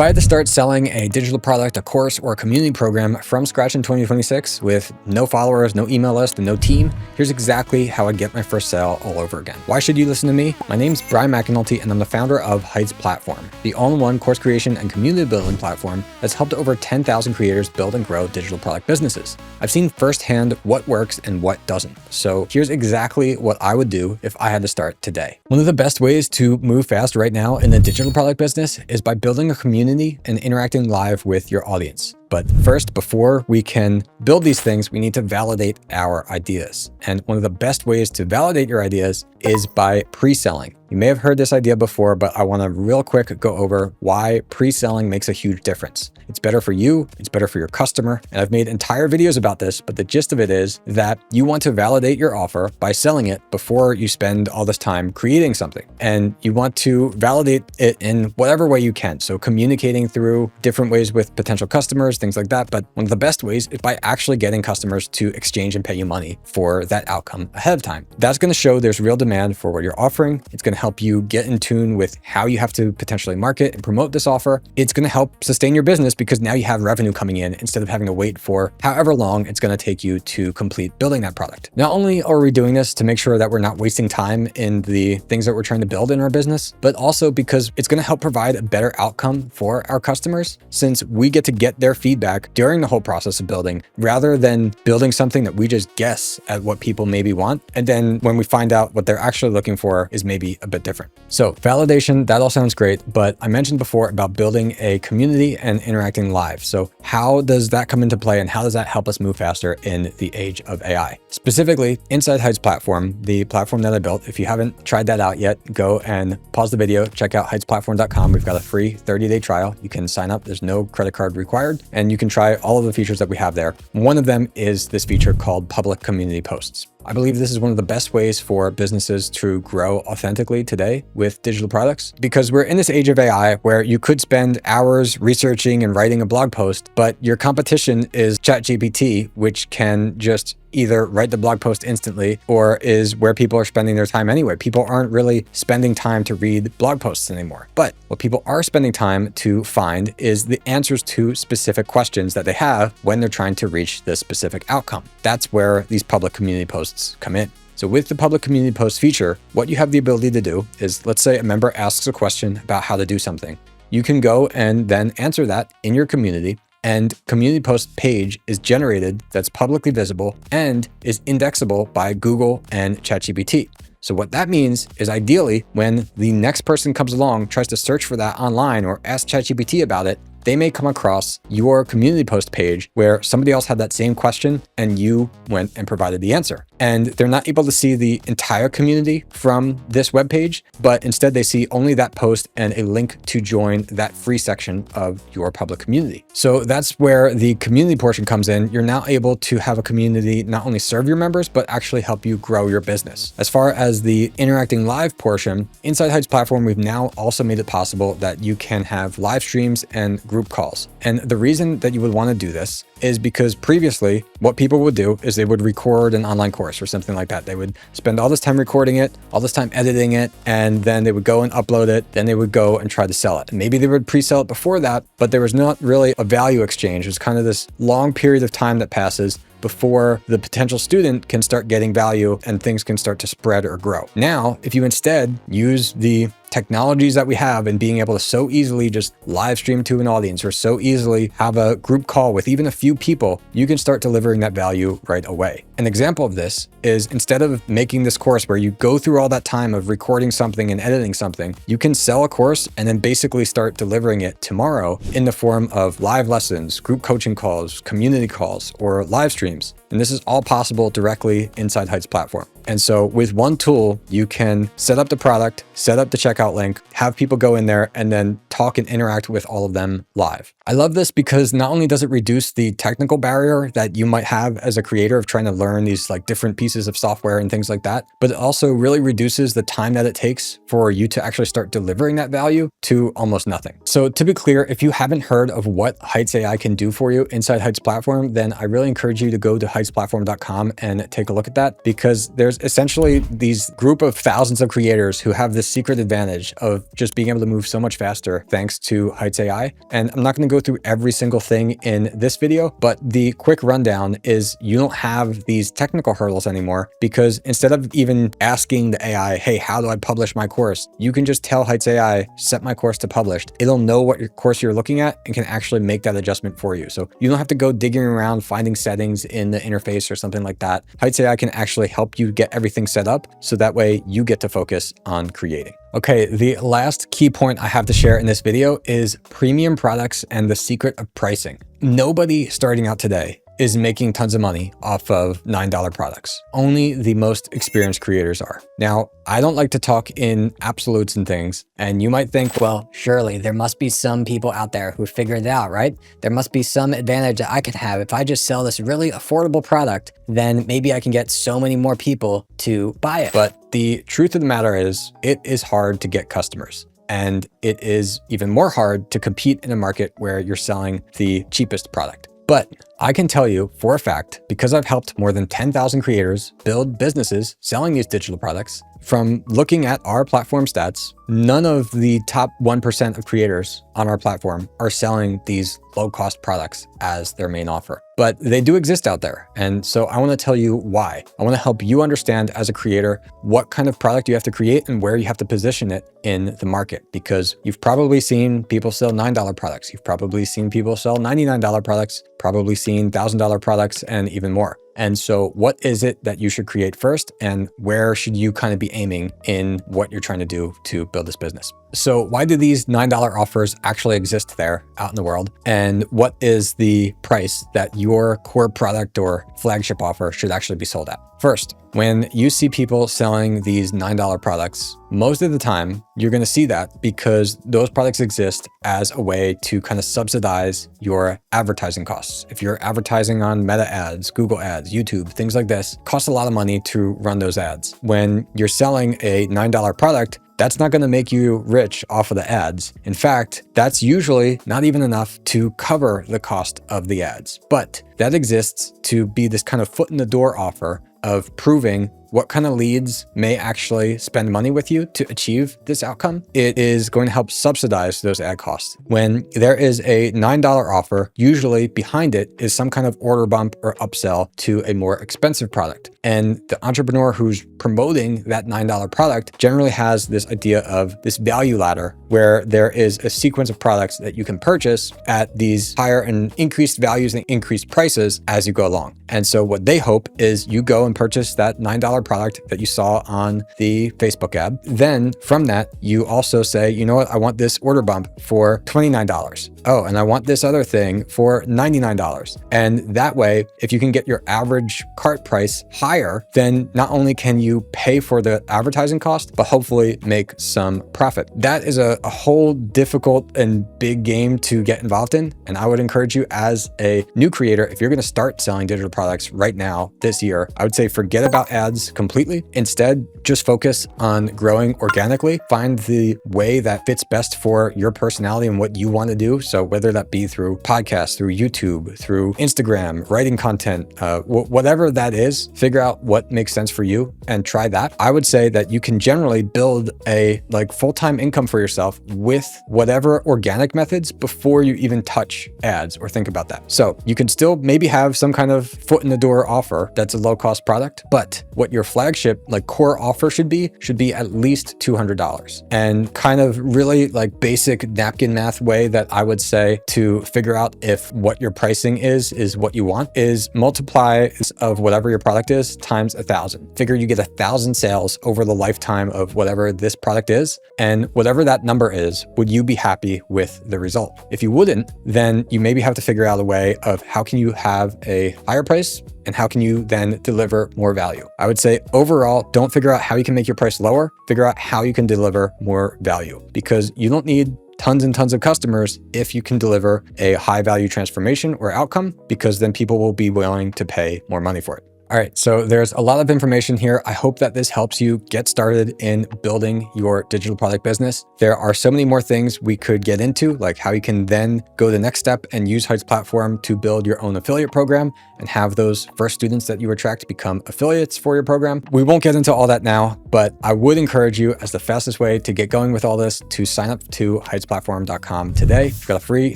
I had to start selling a digital product, a course, or a community program from scratch in 2026 with no followers, no email list, and no team, here's exactly how I'd get my first sale all over again. Why should you listen to me? My name's Brian McAnulty, and I'm the founder of Heights Platform, the all-in-one course creation and community building platform that's helped over 10,000 creators build and grow digital product businesses. I've seen firsthand what works and what doesn't. So here's exactly what I would do if I had to start today. One of the best ways to move fast right now in the digital product business is by building a community and interacting live with your audience. But first, before we can build these things, we need to validate our ideas. And one of the best ways to validate your ideas is by pre-selling. You may have heard this idea before, but I want to real quick go over why pre-selling makes a huge difference. It's better for you, it's better for your customer, and I've made entire videos about this, but the gist of it is that you want to validate your offer by selling it before you spend all this time creating something. And you want to validate it in whatever way you can. So communicating through different ways with potential customers, things like that. But one of the best ways is by actually getting customers to exchange and pay you money for that outcome ahead of time. That's going to show there's real demand for what you're offering. It's going to help you get in tune with how you have to potentially market and promote this offer. It's going to help sustain your business because now you have revenue coming in instead of having to wait for however long it's going to take you to complete building that product. Not only are we doing this to make sure that we're not wasting time in the things that we're trying to build in our business, but also because it's going to help provide a better outcome for our customers since we get to get their feedback during the whole process of building rather than building something that we just guess at what people maybe want. And then when we find out what they're actually looking for is maybe a bit different. So validation, that all sounds great, but I mentioned before about building a community and interacting live. So how does that come into play and how does that help us move faster in the age of AI? Specifically, inside Heights Platform, the platform that I built, if you haven't tried that out yet, go and pause the video, check out heightsplatform.com. We've got a free 30-day trial. You can sign up. There's no credit card required, and you can try all of the features that we have there. One of them is this feature called public community posts. I believe this is one of the best ways for businesses to grow authentically today with digital products because we're in this age of AI where you could spend hours researching and writing a blog post, but your competition is ChatGPT, which can just either write the blog post instantly or is where people are spending their time anyway. People aren't really spending time to read blog posts anymore. But what people are spending time to find is the answers to specific questions that they have when they're trying to reach this specific outcome. That's where these public community posts come in. So with the public community post feature, what you have the ability to do is, let's say a member asks a question about how to do something. You can go and then answer that in your community, and community post page is generated that's publicly visible and is indexable by Google and ChatGPT. So what that means is ideally when the next person comes along, tries to search for that online or ask ChatGPT about it, they may come across your community post page where somebody else had that same question and you went and provided the answer. And they're not able to see the entire community from this web page, but instead they see only that post and a link to join that free section of your public community. So that's where the community portion comes in. You're now able to have a community not only serve your members, but actually help you grow your business. As far as the interacting live portion, inside Heights Platform, we've now also made it possible that you can have live streams and group calls. And the reason that you would want to do this is because previously what people would do is they would record an online course or something like that. They would spend all this time recording it, all this time editing it, and then they would go and upload it. Then they would go and try to sell it. And maybe they would pre-sell it before that, but there was not really a value exchange. It was kind of this long period of time that passes before the potential student can start getting value and things can start to spread or grow. Now, if you instead use the technologies that we have and being able to so easily just live stream to an audience or so easily have a group call with even a few people, you can start delivering that value right away. An example of this is instead of making this course where you go through all that time of recording something and editing something, you can sell a course and then basically start delivering it tomorrow in the form of live lessons, group coaching calls, community calls, or live streams. And this is all possible directly inside Heights Platform. And so with one tool, you can set up the product, set up the checkout link, have people go in there, and then talk and interact with all of them live. I love this because not only does it reduce the technical barrier that you might have as a creator of trying to learn these like different pieces of software and things like that, but it also really reduces the time that it takes for you to actually start delivering that value to almost nothing. So to be clear, if you haven't heard of what Heights AI can do for you inside Heights Platform, then I really encourage you to go to heightsplatform.com and take a look at that because there's essentially these group of thousands of creators who have this secret advantage of just being able to move so much faster thanks to Heights AI. And I'm not going to go through every single thing in this video, but the quick rundown is you don't have these technical hurdles anymore, because instead of even asking the AI, hey, how do I publish my course? You can just tell Heights AI, set my course to published. It'll know what your course you're looking at and can actually make that adjustment for you. So you don't have to go digging around finding settings in the interface or something like that. Heights AI can actually help you get everything set up so that way you get to focus on creating. Okay, the last key point I have to share in this video is premium products and the secret of pricing. Nobody starting out today is making tons of money off of $9 products. Only the most experienced creators are. Now, I don't like to talk in absolutes and things, and you might think, well, surely there must be some people out there who figured it out, right? There must be some advantage that I could have. If I just sell this really affordable product, then maybe I can get so many more people to buy it. But the truth of the matter is, it is hard to get customers. And it is even more hard to compete in a market where you're selling the cheapest product. But I can tell you for a fact, because I've helped more than 10,000 creators build businesses selling these digital products, from looking at our platform stats, none of the top 1% of creators on our platform are selling these low-cost products as their main offer. But they do exist out there. And so I want to tell you why. I want to help you understand as a creator what kind of product you have to create and where you have to position it in the market. Because you've probably seen people sell $9 products. You've probably seen people sell $99 products, probably seen $1,000 products and even more. And so what is it that you should create first, and where should you kind of be aiming in what you're trying to do to build this business? So why do these $9 offers actually exist there out in the world? And what is the price that your core product or flagship offer should actually be sold at? First, when you see people selling these $9 products, most of the time you're going to see that because those products exist as a way to kind of subsidize your advertising costs. If you're advertising on Meta ads, Google ads, YouTube, things like this, it costs a lot of money to run those ads. When you're selling a $9 product, that's not going to make you rich off of the ads. In fact, that's usually not even enough to cover the cost of the ads. But that exists to be this kind of foot in the door offer of proving what kind of leads may actually spend money with you to achieve this outcome. It is going to help subsidize those ad costs. When there is a $9 offer, usually behind it is some kind of order bump or upsell to a more expensive product. And the entrepreneur who's promoting that $9 product generally has this idea of this value ladder where there is a sequence of products that you can purchase at these higher and increased values and increased prices as you go along. And so what they hope is you go and purchase that $9 product that you saw on the Facebook ad. Then from that, you also say, you know what, I want this order bump for $29. Oh, and I want this other thing for $99. And that way, if you can get your average cart price higher, then not only can you pay for the advertising cost, but hopefully make some profit. That is a whole difficult and big game to get involved in. And I would encourage you as a new creator, if you're going to start selling digital products right now this year, I would say forget about ads completely. Instead, just focus on growing organically. Find the way that fits best for your personality and what you want to do. So whether that be through podcasts, through YouTube, through Instagram, writing content, whatever that is, figure out what makes sense for you and try that. I would say that you can generally build a full-time income for yourself with whatever organic methods before you even touch ads or think about that. So you can still maybe have some kind of foot in the door offer that's a low-cost product, but what your flagship core offer should be at least $200. And kind of really basic napkin math way that I would say to figure out if what your pricing is what you want is multiply of whatever your product is times 1,000. Figure you get 1,000 sales over the lifetime of whatever this product is, and whatever that number is, would you be happy with the result? If you wouldn't, then you maybe have to figure out a way of how can you have a higher price and how can you then deliver more value. I would say overall, don't figure out how you can make your price lower, figure out how you can deliver more value, because you don't need tons and tons of customers if you can deliver a high value transformation or outcome, because then people will be willing to pay more money for it. All right, so there's a lot of information here. I hope that this helps you get started in building your digital product business. There are so many more things we could get into, like how you can then go the next step and use Heights platform to build your own affiliate program and have those first students that you attract become affiliates for your program. We won't get into all that now, but I would encourage you, as the fastest way to get going with all this, to sign up to heightsplatform.com today. You've got a free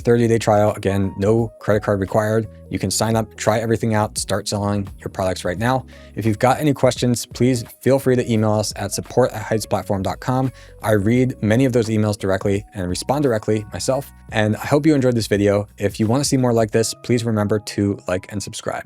30-day trial. Again, no credit card required. You can sign up, try everything out, start selling your products right now. If you've got any questions, please feel free to email us at support@heightsplatform.com. I read many of those emails directly and respond directly myself. And I hope you enjoyed this video. If you want to see more like this, please remember to like and subscribe.